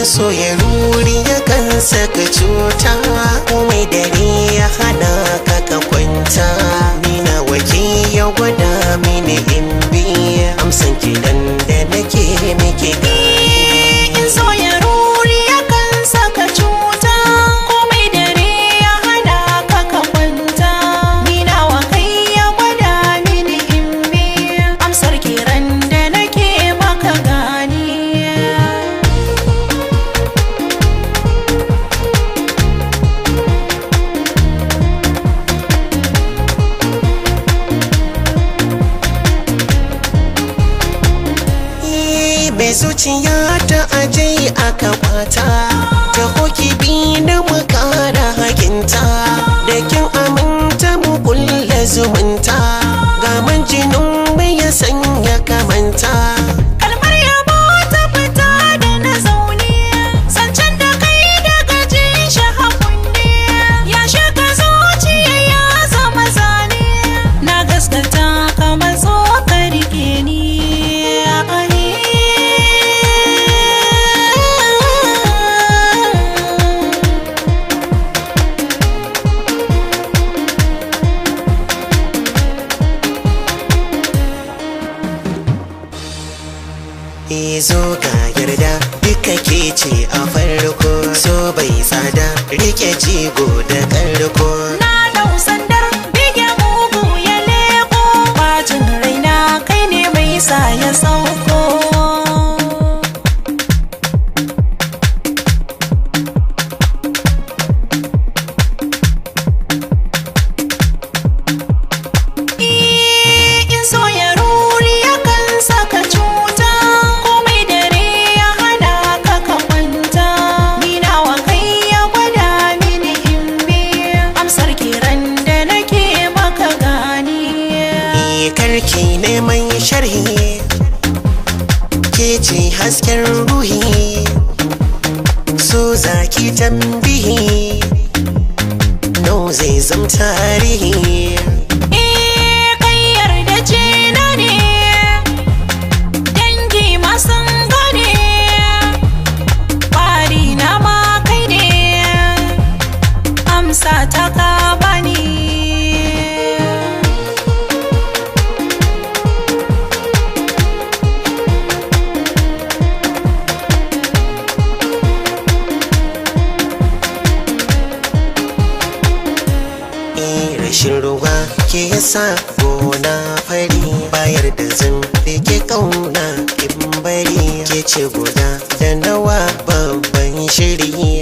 so ya ruri yakan saka cuta, komai dare ya hana ka ka kwanta. Ni na waje ya gwada mini in biya amsan kidan da nake miki gani. In so ya ruri yakan saka cuta, komai dare ya hana ka ka kwanta. Ni nawa kai ya gwada mini in biya amsar kiran da nake maka gani. Mai zuciya ta aje aka kwata, ta hoki bi na mu kara hakinta, da kin aminta mu kulla zumunta, ga man jinin mu ya sanya kamanta. Kalmar yabo ta fita da na zaune, zancen da kai daga jin shi hakunne, ya shiga zuciya ya zama zane, na gaskata kamar so ka rike ni. Zo ga yarda duka ke ce a farko, so bai tsada rike jigo da karko. Na dau sandar bige mugu ya leko, bacin raina kai ne mai sa ya sauko. In so ya ruri yakan saka cuta, komai dare ya hana ka ka kwanta. Ni nawa kai ya gwada mini in biya amsar kiran da nake maka gani. Karki neman sharhi, ke ce hasken ruhi, so zaki tambihi, no zai zam tarihi. Kai yarda ce na ne, dangi ma sun gane, ƙwari na ma kai ne, amsa ta ka bani. Rashin ruwa ke yasa gona fari, bayar da zan ke kauna in bari, ke ce guda da nawa babban shiri.